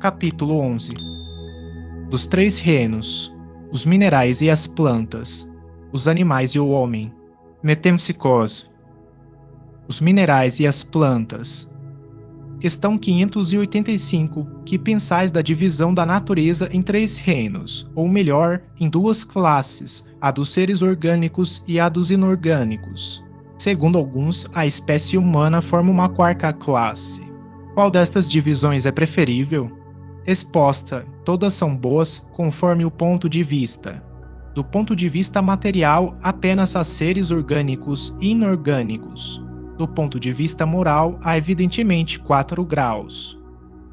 Capítulo 11. Dos três reinos: os minerais e as plantas, os animais e o homem. Metempsicose. Os minerais e as plantas. Questão 585. Que pensais da divisão da natureza em três reinos, ou melhor, em duas classes, a dos seres orgânicos e a dos inorgânicos? Segundo alguns, a espécie humana forma uma quarta classe. Qual destas divisões é preferível? Resposta: todas são boas conforme o ponto de vista. Do ponto de vista material, apenas há seres orgânicos e inorgânicos. Do ponto de vista moral, há evidentemente 4 graus.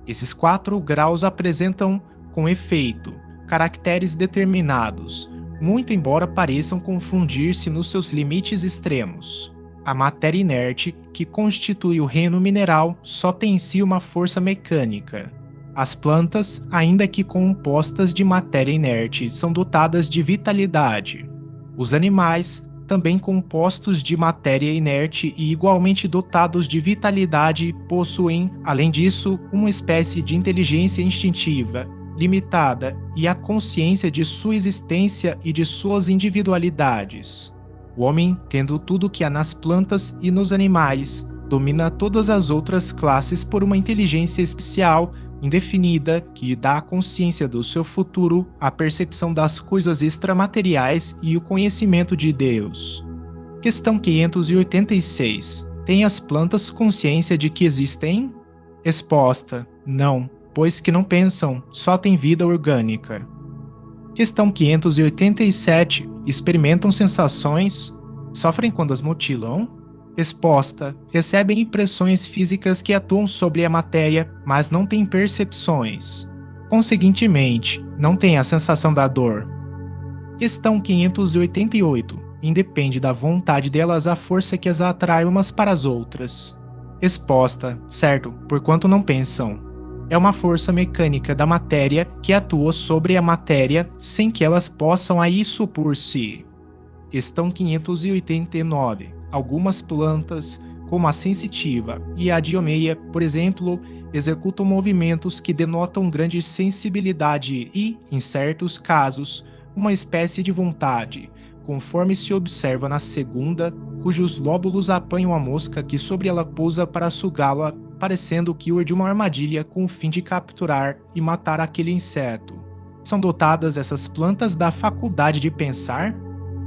Esses 4 graus apresentam, com efeito, caracteres determinados, muito embora pareçam confundir-se nos seus limites extremos. A matéria inerte, que constitui o reino mineral, só tem em si uma força mecânica. As plantas, ainda que compostas de matéria inerte, são dotadas de vitalidade. Os animais, também compostos de matéria inerte e igualmente dotados de vitalidade, possuem, além disso, uma espécie de inteligência instintiva, limitada, e a consciência de sua existência e de suas individualidades. O homem, tendo tudo o que há nas plantas e nos animais, domina todas as outras classes por uma inteligência especial, indefinida, que dá a consciência do seu futuro, a percepção das coisas extramateriais e o conhecimento de Deus. Questão 586. Tem as plantas consciência de que existem? Resposta: não, pois que não pensam, só têm vida orgânica. Questão 587. Experimentam sensações? Sofrem quando as mutilam? Resposta: recebem impressões físicas que atuam sobre a matéria, mas não têm percepções. Conseguintemente, não têm a sensação da dor. Questão 588. Independe da vontade delas a força que as atrai umas para as outras. Resposta: certo, porquanto não pensam. É uma força mecânica da matéria que atua sobre a matéria sem que elas possam a isso por si. Questão 589. Algumas plantas, como a sensitiva e a diomeia, por exemplo, executam movimentos que denotam grande sensibilidade e, em certos casos, uma espécie de vontade, conforme se observa na segunda, cujos lóbulos apanham a mosca que sobre ela pousa para sugá-la, parecendo que urde uma armadilha com o fim de capturar e matar aquele inseto. São dotadas essas plantas da faculdade de pensar?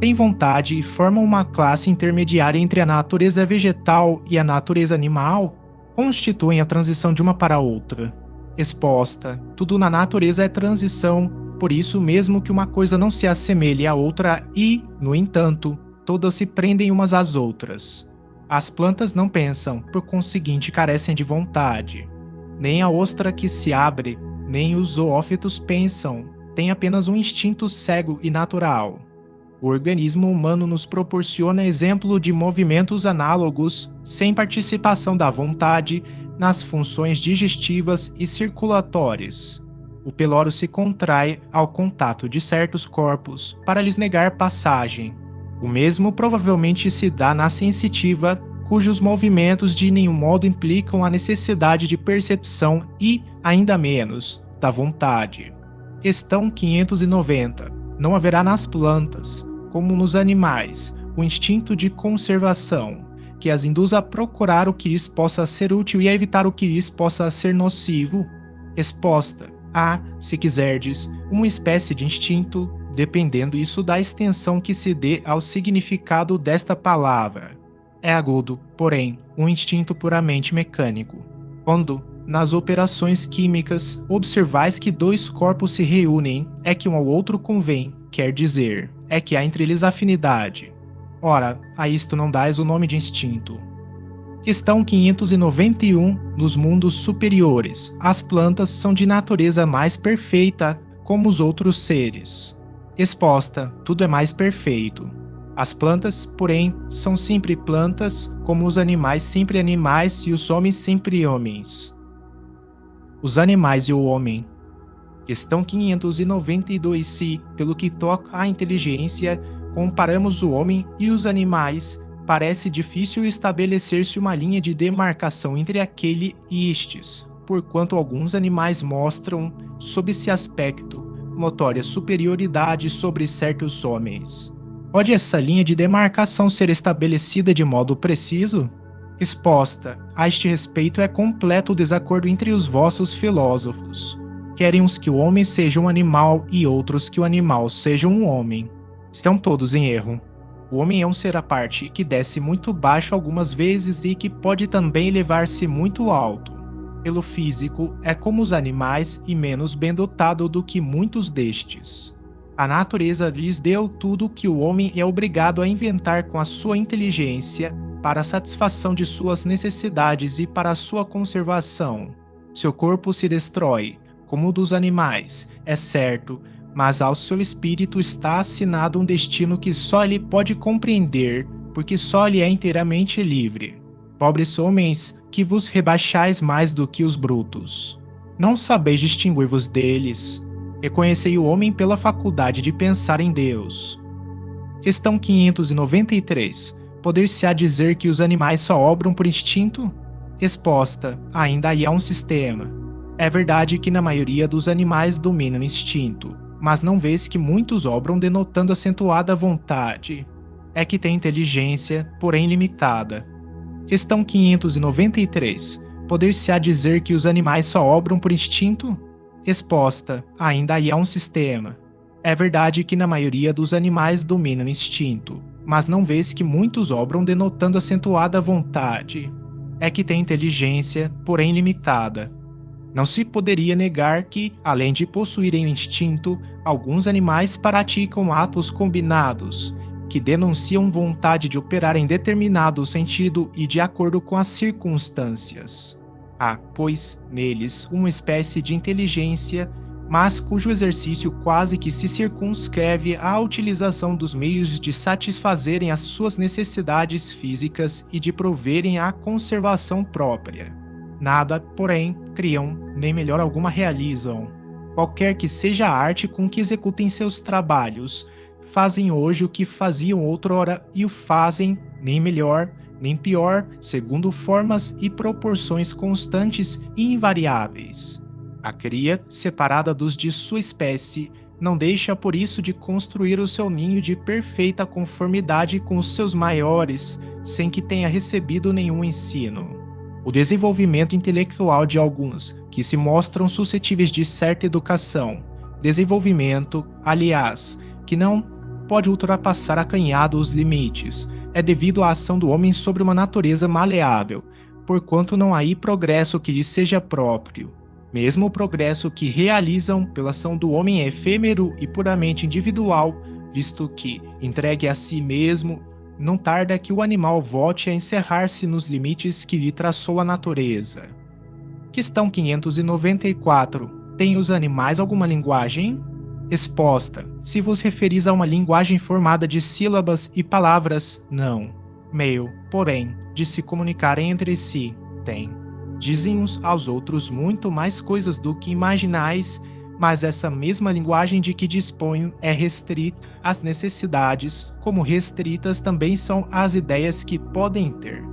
Têm vontade e formam uma classe intermediária entre a natureza vegetal e a natureza animal? Constituem a transição de uma para outra? Resposta: tudo na natureza é transição, por isso mesmo que uma coisa não se assemelhe à outra e, no entanto, todas se prendem umas às outras. As plantas não pensam, por conseguinte carecem de vontade. Nem a ostra que se abre, nem os zoófitos pensam, têm apenas um instinto cego e natural. O organismo humano nos proporciona exemplo de movimentos análogos, sem participação da vontade, nas funções digestivas e circulatórias. O peloro se contrai ao contato de certos corpos para lhes negar passagem. O mesmo provavelmente se dá na sensitiva, cujos movimentos de nenhum modo implicam a necessidade de percepção e, ainda menos, da vontade. Questão 590. Não haverá nas plantas, como nos animais, o instinto de conservação, que as induz a procurar o que lhes possa ser útil e a evitar o que lhes possa ser nocivo? Resposta: há, se quiserdes, uma espécie de instinto, dependendo isso da extensão que se dê ao significado desta palavra. É agudo, porém, um instinto puramente mecânico. Quando, nas operações químicas, observais que dois corpos se reúnem, é que um ao outro convém, quer dizer, é que há entre eles afinidade. Ora, a isto não dais o nome de instinto. Questão 591. Nos mundos superiores, as plantas são de natureza mais perfeita, como os outros seres. Resposta: tudo é mais perfeito. As plantas, porém, são sempre plantas, como os animais sempre animais e os homens sempre homens. Os animais e o homem. Questão 592. Se, pelo que toca à inteligência, comparamos o homem e os animais, parece difícil estabelecer-se uma linha de demarcação entre aquele e estes, porquanto alguns animais mostram, sob esse aspecto, notória superioridade sobre certos homens. Pode essa linha de demarcação ser estabelecida de modo preciso? Resposta: a este respeito é completo o desacordo entre os vossos filósofos. Querem uns que o homem seja um animal e outros que o animal seja um homem. Estão todos em erro. O homem é um ser à parte que desce muito baixo algumas vezes e que pode também elevar-se muito alto. Pelo físico, é como os animais e menos bem dotado do que muitos destes. A natureza lhes deu tudo o que o homem é obrigado a inventar com a sua inteligência para a satisfação de suas necessidades e para a sua conservação. Seu corpo se destrói, como o dos animais, é certo, mas ao seu espírito está assinado um destino que só ele pode compreender, porque só ele é inteiramente livre. Pobres homens, que vos rebaixais mais do que os brutos. Não sabeis distinguir-vos deles. Reconhecei o homem pela faculdade de pensar em Deus. Questão 593. Poder-se-á dizer que os animais só obram por instinto? Resposta: ainda aí há um sistema. É verdade que na maioria dos animais domina o instinto, mas não vês que muitos obram denotando acentuada vontade. É que tem inteligência, porém limitada. Questão 593. Poder-se-á dizer que os animais só obram por instinto? Resposta: ainda aí há um sistema. É verdade que na maioria dos animais domina o instinto, mas não vês que muitos obram denotando acentuada vontade. É que tem inteligência, porém limitada. Não se poderia negar que, além de possuírem o instinto, alguns animais praticam atos combinados, que denunciam vontade de operar em determinado sentido e de acordo com as circunstâncias. Há, pois, neles uma espécie de inteligência, mas cujo exercício quase que se circunscreve à utilização dos meios de satisfazerem as suas necessidades físicas e de proverem à conservação própria. Nada, porém, criam, nem melhor alguma realizam. Qualquer que seja a arte com que executem seus trabalhos, fazem hoje o que faziam outrora e o fazem, nem melhor, nem pior, segundo formas e proporções constantes e invariáveis. A cria, separada dos de sua espécie, não deixa por isso de construir o seu ninho de perfeita conformidade com os seus maiores, sem que tenha recebido nenhum ensino. O desenvolvimento intelectual de alguns, que se mostram suscetíveis de certa educação, desenvolvimento, aliás, que não pode ultrapassar acanhado os limites, é devido à ação do homem sobre uma natureza maleável, porquanto não há aí progresso que lhe seja próprio. Mesmo o progresso que realizam pela ação do homem é efêmero e puramente individual, visto que, entregue a si mesmo, não tarda que o animal volte a encerrar-se nos limites que lhe traçou a natureza. Questão 594. Têm os animais alguma linguagem? Resposta: se vos referis a uma linguagem formada de sílabas e palavras, não. Meio, porém, de se comunicarem entre si, tem. Dizem uns aos outros muito mais coisas do que imaginais, mas essa mesma linguagem de que dispõem é restrita às necessidades, como restritas também são as ideias que podem ter.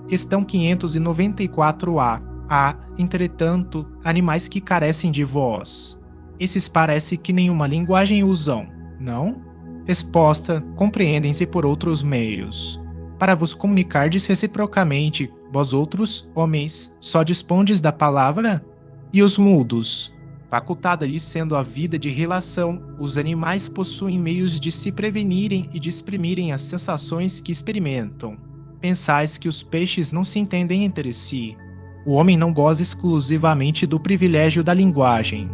Questão 594-A. Há, entretanto, animais que carecem de voz. Esses parece que nenhuma linguagem usam, não? Resposta: compreendem-se por outros meios. Para vos comunicardes reciprocamente, vós outros, homens, só dispondes da palavra? E os mudos? Facultada-lhes sendo a vida de relação, os animais possuem meios de se prevenirem e de exprimirem as sensações que experimentam. Pensais que os peixes não se entendem entre si. O homem não goza exclusivamente do privilégio da linguagem.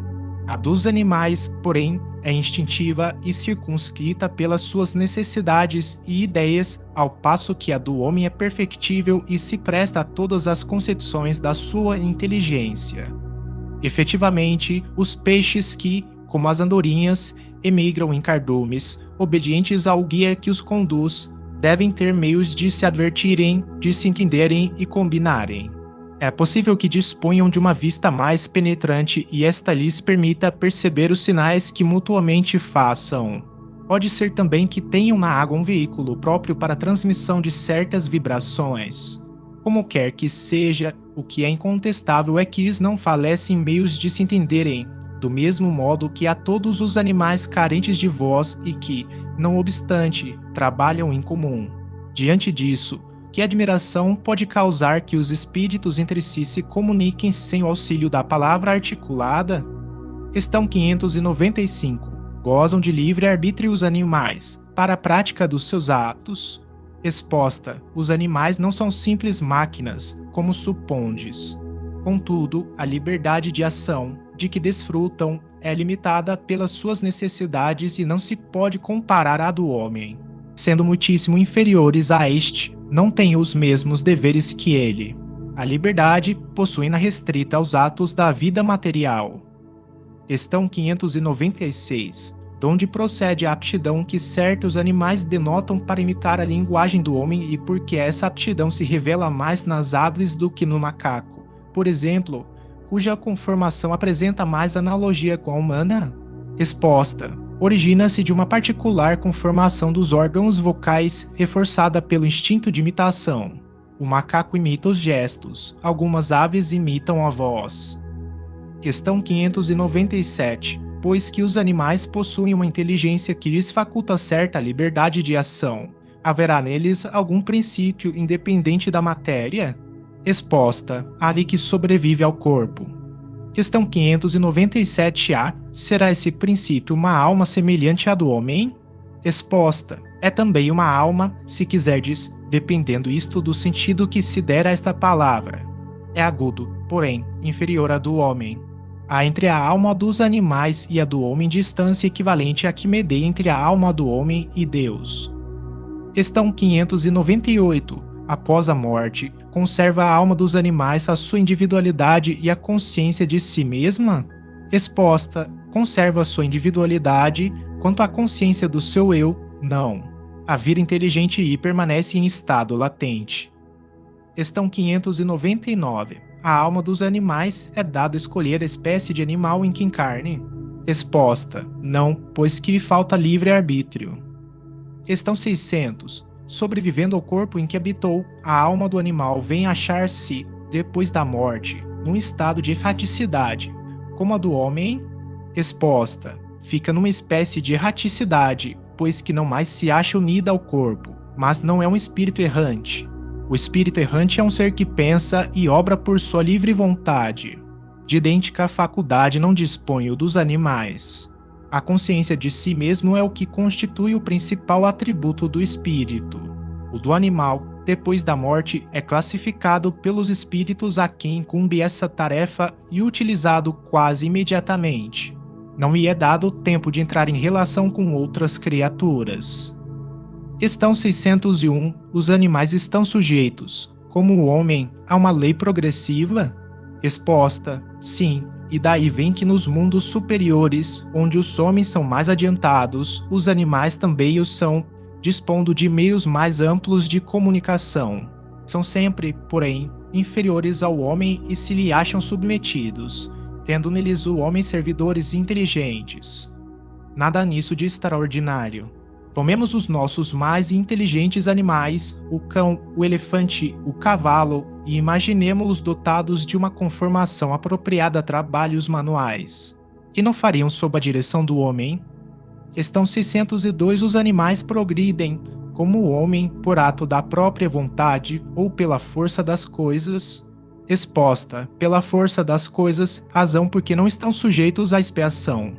A dos animais, porém, é instintiva e circunscrita pelas suas necessidades e ideias, ao passo que a do homem é perfectível e se presta a todas as concepções da sua inteligência. Efetivamente, os peixes que, como as andorinhas, emigram em cardumes, obedientes ao guia que os conduz, devem ter meios de se advertirem, de se entenderem e combinarem. É possível que disponham de uma vista mais penetrante e esta lhes permita perceber os sinais que mutuamente façam. Pode ser também que tenham na água um veículo próprio para a transmissão de certas vibrações. Como quer que seja, o que é incontestável é que eles não falecem meios de se entenderem, do mesmo modo que há todos os animais carentes de voz e que, não obstante, trabalham em comum. Diante disso, que admiração pode causar que os espíritos entre si se comuniquem sem o auxílio da palavra articulada? Questão 595. Gozam de livre-arbítrio os animais, para a prática dos seus atos? Resposta: os animais não são simples máquinas, como supondes. Contudo, a liberdade de ação, de que desfrutam, é limitada pelas suas necessidades e não se pode comparar à do homem. Sendo muitíssimo inferiores a este, não têm os mesmos deveres que ele. A liberdade possui-na restrita aos atos da vida material. Questão 596. De onde procede a aptidão que certos animais denotam para imitar a linguagem do homem e por que essa aptidão se revela mais nas aves do que no macaco? Por exemplo, cuja conformação apresenta mais analogia com a humana? Resposta: origina-se de uma particular conformação dos órgãos vocais reforçada pelo instinto de imitação. O macaco imita os gestos, algumas aves imitam a voz. Questão 597. Pois que os animais possuem uma inteligência que lhes faculta certa liberdade de ação, haverá neles algum princípio independente da matéria? Resposta: ali que sobrevive ao corpo. Questão 597-A. Será esse princípio uma alma semelhante à do homem? Resposta: é também uma alma, se quiserdes, dependendo isto do sentido que se der a esta palavra. É agudo, porém, inferior à do homem. Há entre a alma dos animais e a do homem distância equivalente à que medeia entre a alma do homem e Deus. Questão 598. Após a morte, conserva a alma dos animais a sua individualidade e a consciência de si mesma? Resposta: conserva a sua individualidade, quanto à consciência do seu eu, não. A vida inteligente e permanece em estado latente. Questão 599. A alma dos animais é dado escolher a espécie de animal em que encarne? Resposta: não, pois que lhe falta livre-arbítrio. Questão 600. Sobrevivendo ao corpo em que habitou, a alma do animal vem achar-se, depois da morte, num estado de erraticidade, como a do homem? Resposta: fica numa espécie de erraticidade, pois que não mais se acha unida ao corpo, mas não é um espírito errante. O espírito errante é um ser que pensa e obra por sua livre vontade. De idêntica faculdade não dispõe o dos animais. A consciência de si mesmo é o que constitui o principal atributo do espírito. O do animal, depois da morte, é classificado pelos espíritos a quem incumbe essa tarefa e utilizado quase imediatamente. Não lhe é dado tempo de entrar em relação com outras criaturas. Questão 601. Os animais estão sujeitos, como o homem, a uma lei progressiva? Resposta: sim, e daí vem que nos mundos superiores, onde os homens são mais adiantados, os animais também o são, dispondo de meios mais amplos de comunicação. São sempre, porém, inferiores ao homem e se lhe acham submetidos, tendo neles o homem servidores inteligentes. Nada nisso de extraordinário. Tomemos os nossos mais inteligentes animais, o cão, o elefante, o cavalo, e imaginemo-los dotados de uma conformação apropriada a trabalhos manuais. Que não fariam sob a direção do homem? Questão 602. Os animais progridem, como o homem, por ato da própria vontade ou pela força das coisas? Resposta: pela força das coisas, razão porque não estão sujeitos à expiação.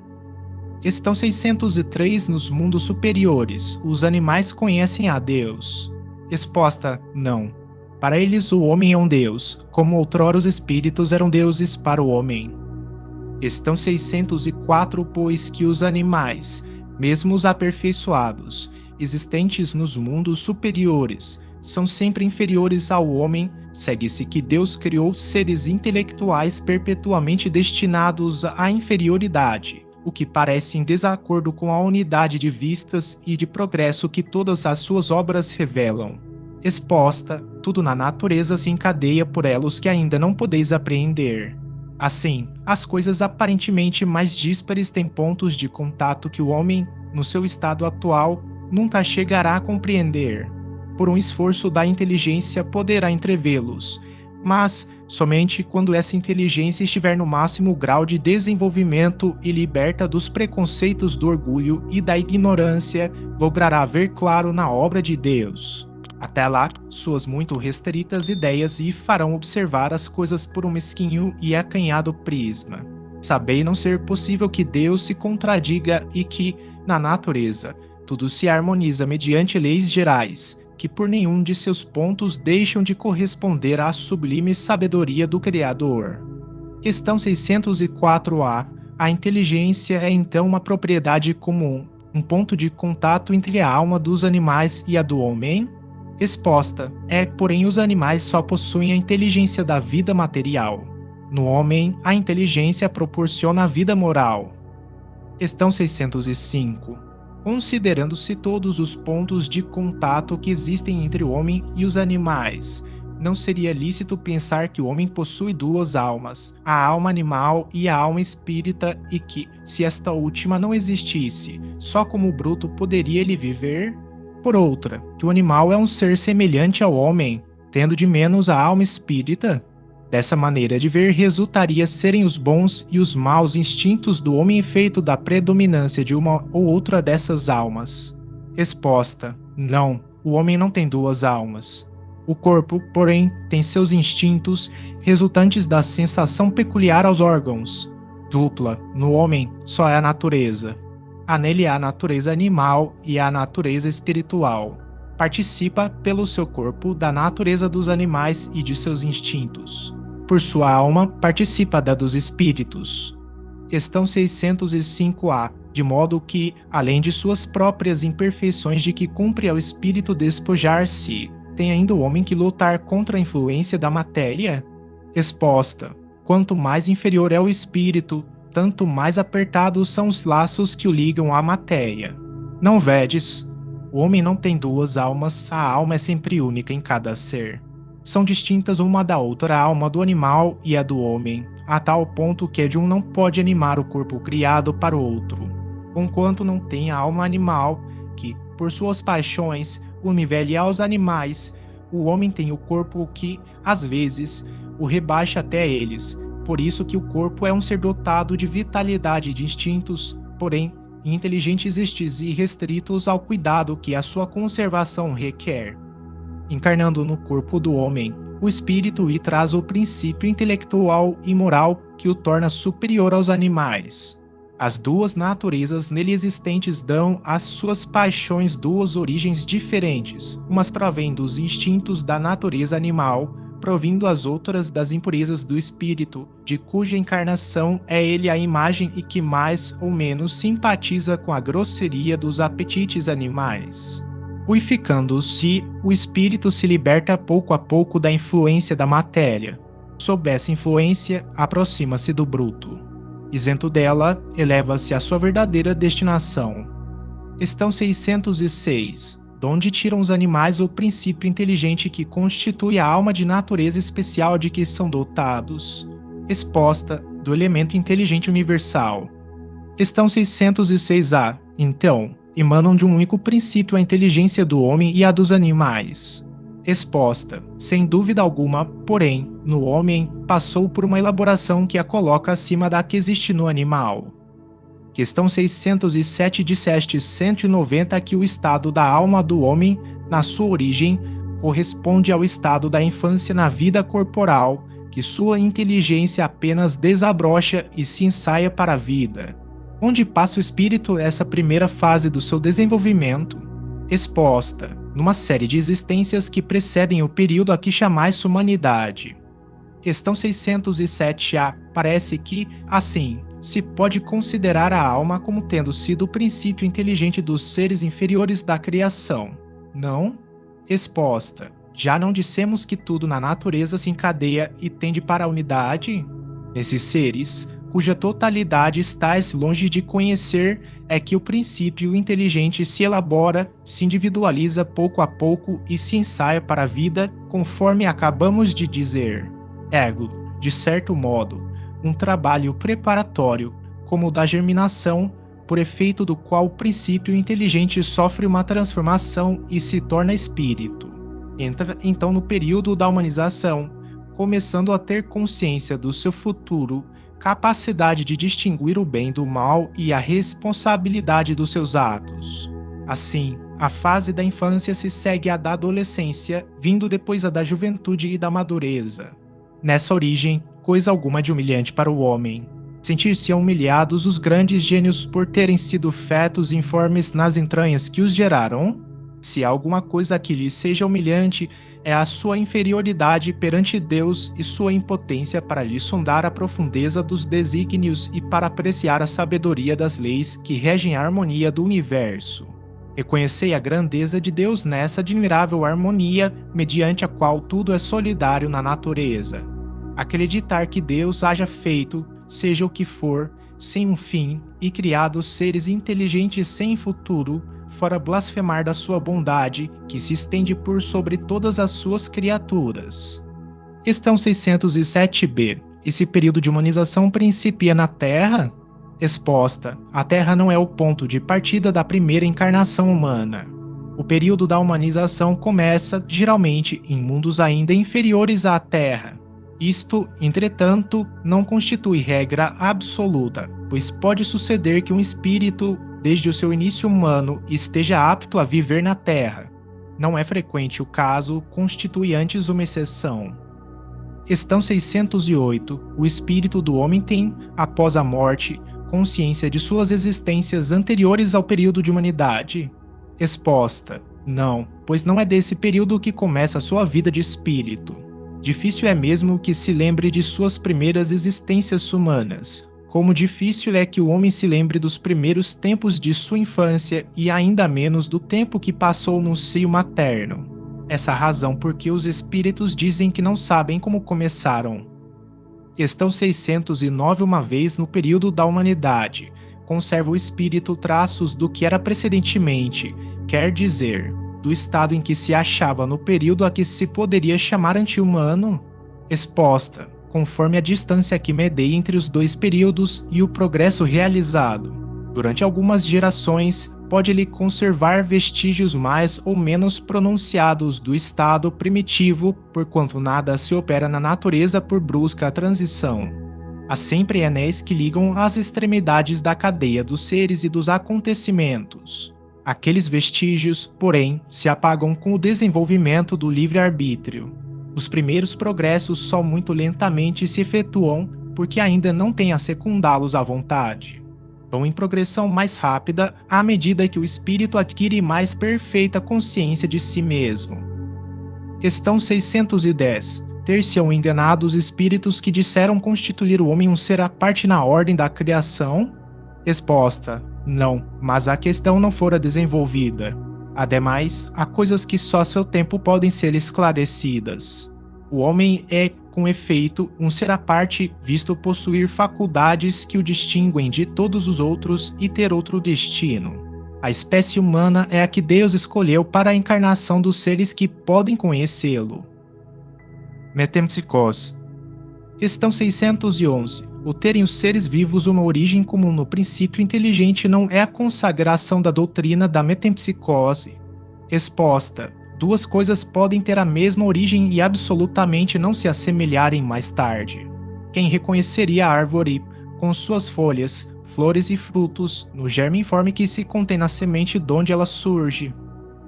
Questão 603. Nos mundos superiores, os animais conhecem a Deus? Resposta: não. Para eles o homem é um Deus, como outrora os espíritos eram deuses para o homem. Questão 604. Pois que os animais, mesmo os aperfeiçoados, existentes nos mundos superiores, são sempre inferiores ao homem, segue-se que Deus criou seres intelectuais perpetuamente destinados à inferioridade, o que parece em desacordo com a unidade de vistas e de progresso que todas as suas obras revelam. Resposta: tudo na natureza se encadeia por elos que ainda não podeis apreender. Assim, as coisas aparentemente mais díspares têm pontos de contato que o homem, no seu estado atual, nunca chegará a compreender. Por um esforço da inteligência poderá entrevê-los, mas somente quando essa inteligência estiver no máximo grau de desenvolvimento e liberta dos preconceitos do orgulho e da ignorância, logrará ver claro na obra de Deus. Até lá, suas muito restritas ideias lhe farão observar as coisas por um mesquinho e acanhado prisma. Sabei não ser possível que Deus se contradiga e que, na natureza, tudo se harmoniza mediante leis gerais, que por nenhum de seus pontos deixam de corresponder à sublime sabedoria do Criador. Questão 604a. A inteligência é então uma propriedade comum, um ponto de contato entre a alma dos animais e a do homem? Resposta: é, porém os animais só possuem a inteligência da vida material. No homem, a inteligência proporciona a vida moral. Questão 605. Considerando-se todos os pontos de contato que existem entre o homem e os animais, não seria lícito pensar que o homem possui duas almas, a alma animal e a alma espírita, e que, se esta última não existisse, só como bruto poderia ele viver? Por outra, que o animal é um ser semelhante ao homem, tendo de menos a alma espírita? Dessa maneira de ver, resultaria serem os bons e os maus instintos do homem efeito da predominância de uma ou outra dessas almas. Resposta: não, o homem não tem duas almas. O corpo, porém, tem seus instintos, resultantes da sensação peculiar aos órgãos. Dupla, no homem, só é a natureza. Há nele a natureza animal e a natureza espiritual. Participa, pelo seu corpo, da natureza dos animais e de seus instintos. Por sua alma, participa da dos espíritos. Questão 605a. De modo que, além de suas próprias imperfeições de que cumpre ao espírito despojar-se, tem ainda o homem que lutar contra a influência da matéria? Resposta: quanto mais inferior é o espírito, tanto mais apertados são os laços que o ligam à matéria. Não vedes? O homem não tem duas almas, a alma é sempre única em cada ser. São distintas uma da outra a alma do animal e a do homem, a tal ponto que a de um não pode animar o corpo criado para o outro, conquanto não tem a alma animal, que, por suas paixões, o nivele aos animais. O homem tem o corpo que, às vezes, o rebaixa até eles, por isso que o corpo é um ser dotado de vitalidade e de instintos, porém, inteligentes estes e restritos ao cuidado que a sua conservação requer. Encarnando no corpo do homem, o espírito lhe traz o princípio intelectual e moral que o torna superior aos animais. As duas naturezas nele existentes dão às suas paixões duas origens diferentes, umas provêm dos instintos da natureza animal, provindo as outras das impurezas do espírito, de cuja encarnação é ele a imagem e que mais ou menos simpatiza com a grosseria dos apetites animais. Purificando-se, o espírito se liberta pouco a pouco da influência da matéria. Sob essa influência, aproxima-se do bruto. Isento dela, eleva-se à sua verdadeira destinação. Questão 606. Donde tiram os animais o princípio inteligente que constitui a alma de natureza especial de que são dotados? Resposta: do elemento inteligente universal. Questão 606a. Então, emanam de um único princípio a inteligência do homem e a dos animais? Resposta: sem dúvida alguma, porém, no homem passou por uma elaboração que a coloca acima da que existe no animal. Questão 607. Disseste 190 que o estado da alma do homem, na sua origem, corresponde ao estado da infância na vida corporal, que sua inteligência apenas desabrocha e se ensaia para a vida. Onde passa o espírito essa primeira fase do seu desenvolvimento? Resposta: numa série de existências que precedem o período a que chamais humanidade. Questão 607a. Parece que, assim, se pode considerar a alma como tendo sido o princípio inteligente dos seres inferiores da criação, não? Resposta: já não dissemos que tudo na natureza se encadeia e tende para a unidade? Nesses seres, cuja totalidade estás longe de conhecer, é que o princípio inteligente se elabora, se individualiza pouco a pouco e se ensaia para a vida, conforme acabamos de dizer. Ergo, de certo modo, um trabalho preparatório, como o da germinação, por efeito do qual o princípio inteligente sofre uma transformação e se torna espírito. Entra então no período da humanização, começando a ter consciência do seu futuro, capacidade de distinguir o bem do mal e a responsabilidade dos seus atos. Assim, a fase da infância se segue à da adolescência, vindo depois a da juventude e da madureza. Nessa origem, coisa alguma de humilhante para o homem. Sentir-se humilhados os grandes gênios por terem sido fetos informes nas entranhas que os geraram? Se há alguma coisa que lhes seja humilhante, é a sua inferioridade perante Deus e sua impotência para lhe sondar a profundeza dos desígnios e para apreciar a sabedoria das leis que regem a harmonia do universo. Reconhecei a grandeza de Deus nessa admirável harmonia, mediante a qual tudo é solidário na natureza. Acreditar que Deus haja feito, seja o que for, sem um fim, e criado seres inteligentes sem futuro, fora blasfemar da sua bondade, que se estende por sobre todas as suas criaturas. Questão 607b. Esse período de humanização principia na Terra? Resposta: a Terra não é o ponto de partida da primeira encarnação humana. O período da humanização começa, geralmente, em mundos ainda inferiores à Terra. Isto, entretanto, não constitui regra absoluta, pois pode suceder que um espírito, desde o seu início humano, esteja apto a viver na Terra. Não é frequente o caso, constitui antes uma exceção. Questão 608. O espírito do homem tem, após a morte, consciência de suas existências anteriores ao período de humanidade? Resposta: não, pois não é desse período que começa a sua vida de espírito. Difícil é mesmo que se lembre de suas primeiras existências humanas. Como difícil é que o homem se lembre dos primeiros tempos de sua infância e ainda menos do tempo que passou no seio materno. Essa razão porque os espíritos dizem que não sabem como começaram. Questão 609. Uma vez no período da humanidade, conserva o espírito traços do que era precedentemente, quer dizer, do estado em que se achava no período a que se poderia chamar anti-humano? Resposta: conforme a distância que medei entre os dois períodos e o progresso realizado. Durante algumas gerações, pode-lhe conservar vestígios mais ou menos pronunciados do estado primitivo, porquanto nada se opera na natureza por brusca transição. Há sempre anéis que ligam as extremidades da cadeia dos seres e dos acontecimentos. Aqueles vestígios, porém, se apagam com o desenvolvimento do livre-arbítrio. Os primeiros progressos só muito lentamente se efetuam porque ainda não têm a secundá-los à vontade. Vão em progressão mais rápida à medida que o espírito adquire mais perfeita consciência de si mesmo. Questão 610. Ter-se-ão enganado os espíritos que disseram constituir o homem um ser à parte na ordem da criação? Resposta: não, mas a questão não fora desenvolvida. Ademais, há coisas que só a seu tempo podem ser esclarecidas. O homem é, com efeito, um ser à parte, visto possuir faculdades que o distinguem de todos os outros e ter outro destino. A espécie humana é a que Deus escolheu para a encarnação dos seres que podem conhecê-lo. Metempsicose. Questão 611. O terem os seres vivos uma origem comum no princípio inteligente não é a consagração da doutrina da metempsicose. Resposta: duas coisas podem ter a mesma origem e absolutamente não se assemelharem mais tarde. Quem reconheceria a árvore, com suas folhas, flores e frutos, no germe informe que se contém na semente donde ela surge?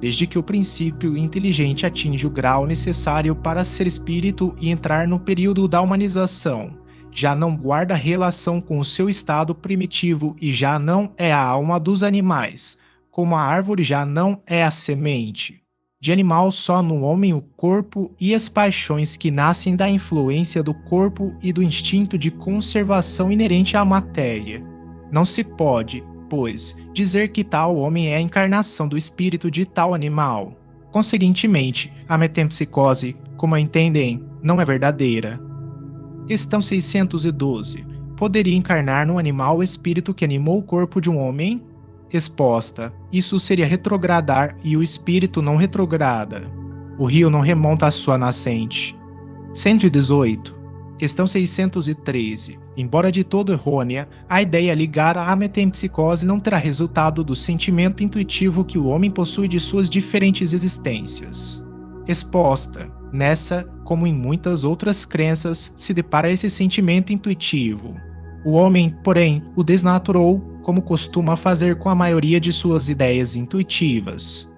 Desde que o princípio inteligente atinge o grau necessário para ser espírito e entrar no período da humanização, já não guarda relação com o seu estado primitivo e já não é a alma dos animais, como a árvore já não é a semente. De animal só no homem o corpo e as paixões que nascem da influência do corpo e do instinto de conservação inerente à matéria. Não se pode, pois, dizer que tal homem é a encarnação do espírito de tal animal. Conseguintemente, a metempsicose, como a entendem, não é verdadeira. Questão 612. Poderia encarnar no animal o espírito que animou o corpo de um homem? Resposta: isso seria retrogradar e o espírito não retrograda. O rio não remonta à sua nascente. 118. Questão 613. Embora de todo errônea, a ideia ligada à metempsicose não terá resultado do sentimento intuitivo que o homem possui de suas diferentes existências. Resposta: Nessa, como em muitas outras crenças, se depara esse sentimento intuitivo. O homem, porém, o desnaturou, como costuma fazer com a maioria de suas ideias intuitivas.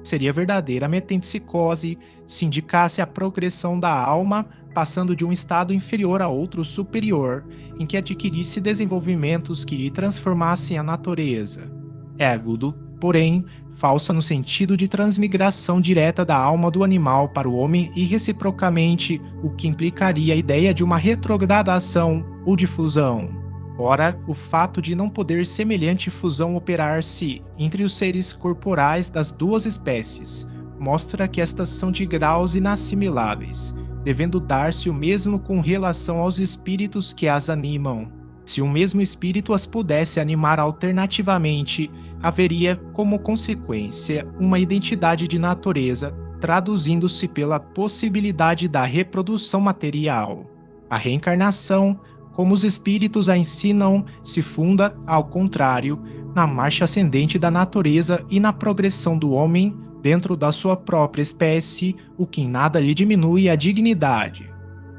Seria verdadeira metempsicose se indicasse a progressão da alma passando de um estado inferior a outro superior, em que adquirisse desenvolvimentos que lhe transformassem a natureza. É agudo, porém, falsa no sentido de transmigração direta da alma do animal para o homem e reciprocamente, o que implicaria a ideia de uma retrogradação ou difusão. Ora, o fato de não poder semelhante fusão operar-se entre os seres corporais das duas espécies mostra que estas são de graus inassimiláveis, devendo dar-se o mesmo com relação aos espíritos que as animam. Se um mesmo espírito as pudesse animar alternativamente, haveria, como consequência, uma identidade de natureza, traduzindo-se pela possibilidade da reprodução material. A reencarnação, como os espíritos a ensinam, se funda, ao contrário, na marcha ascendente da natureza e na progressão do homem dentro da sua própria espécie, o que em nada lhe diminui a dignidade.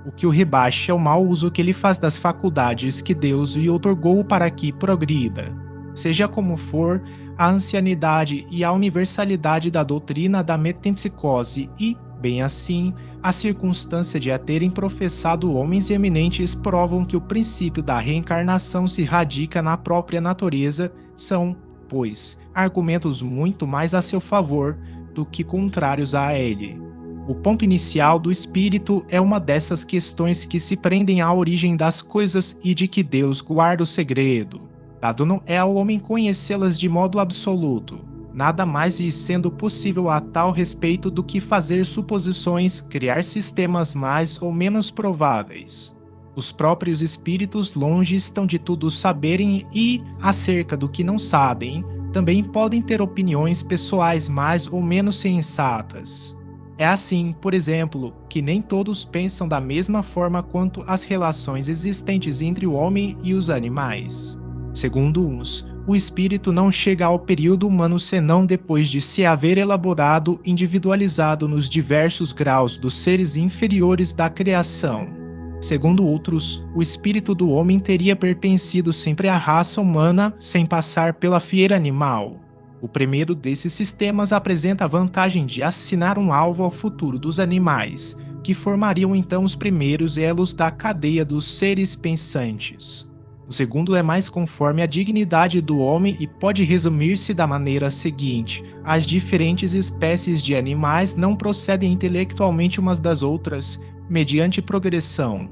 O que o rebaixa é o mau uso que ele faz das faculdades que Deus lhe outorgou para que progrida. Seja como for, a ancianidade e a universalidade da doutrina da metempsicose e, bem assim, a circunstância de a terem professado homens eminentes provam que o princípio da reencarnação se radica na própria natureza são, pois, argumentos muito mais a seu favor do que contrários a ele. O ponto inicial do espírito é uma dessas questões que se prendem à origem das coisas e de que Deus guarda o segredo. Dado não é ao homem conhecê-las de modo absoluto, nada mais lhe sendo possível a tal respeito do que fazer suposições, criar sistemas mais ou menos prováveis. Os próprios espíritos longe estão de tudo saberem e, acerca do que não sabem, também podem ter opiniões pessoais mais ou menos sensatas. É assim, por exemplo, que nem todos pensam da mesma forma quanto às relações existentes entre o homem e os animais. Segundo uns, o espírito não chega ao período humano senão depois de se haver elaborado individualizado nos diversos graus dos seres inferiores da criação. Segundo outros, o espírito do homem teria pertencido sempre à raça humana sem passar pela fieira animal. O primeiro desses sistemas apresenta a vantagem de assignar um alvo ao futuro dos animais, que formariam então os primeiros elos da cadeia dos seres pensantes. O segundo é mais conforme à dignidade do homem e pode resumir-se da maneira seguinte: as diferentes espécies de animais não procedem intelectualmente umas das outras, mediante progressão.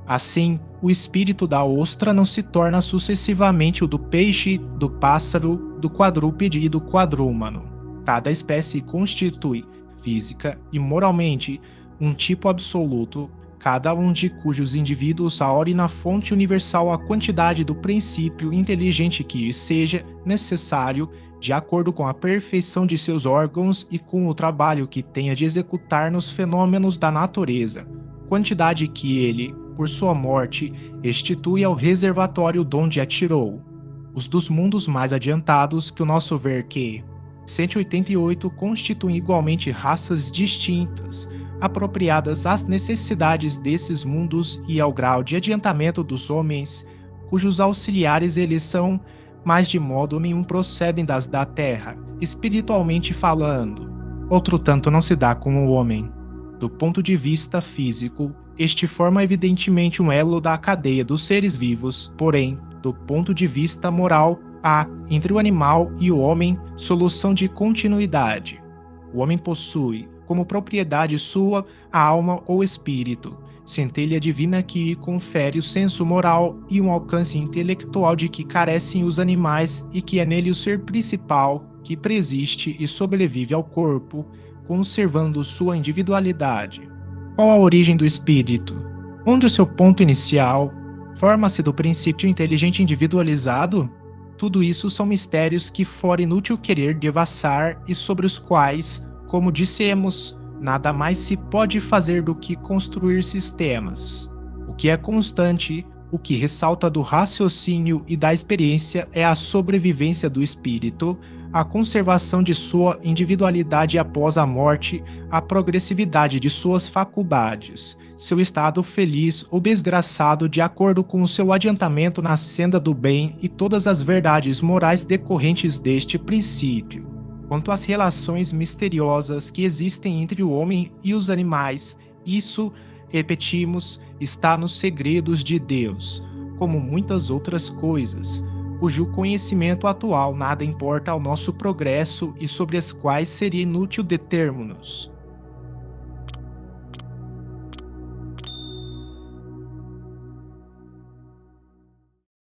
Assim, o espírito da ostra não se torna sucessivamente o do peixe, do pássaro, do quadrúpede e do quadrúmano. Cada espécie constitui, física e moralmente, um tipo absoluto, cada um de cujos indivíduos aore na fonte universal a quantidade do princípio inteligente que seja necessário, de acordo com a perfeição de seus órgãos e com o trabalho que tenha de executar nos fenômenos da natureza, quantidade que ele, por sua morte, restitui ao reservatório donde a tirou. Os dos mundos mais adiantados, que o nosso ver que 188 constituem igualmente raças distintas, apropriadas às necessidades desses mundos e ao grau de adiantamento dos homens, cujos auxiliares eles são, mas de modo nenhum procedem das da terra, espiritualmente falando. Outro tanto não se dá com o homem. Do ponto de vista físico, este forma evidentemente um elo da cadeia dos seres vivos, porém, do ponto de vista moral, há, entre o animal e o homem, solução de continuidade. O homem possui, como propriedade sua, a alma ou espírito, centelha divina que confere o senso moral e um alcance intelectual de que carecem os animais e que é nele o ser principal que persiste e sobrevive ao corpo, conservando sua individualidade. Qual a origem do espírito? Onde o seu ponto inicial? Forma-se do princípio inteligente individualizado? Tudo isso são mistérios que fora inútil querer devassar e sobre os quais, como dissemos, nada mais se pode fazer do que construir sistemas. O que é constante, o que ressalta do raciocínio e da experiência é a sobrevivência do espírito, a conservação de sua individualidade após a morte, a progressividade de suas faculdades, seu estado feliz ou desgraçado de acordo com o seu adiantamento na senda do bem e todas as verdades morais decorrentes deste princípio. Quanto às relações misteriosas que existem entre o homem e os animais, isso, repetimos, está nos segredos de Deus, como muitas outras coisas, cujo conhecimento atual nada importa ao nosso progresso e sobre as quais seria inútil determos.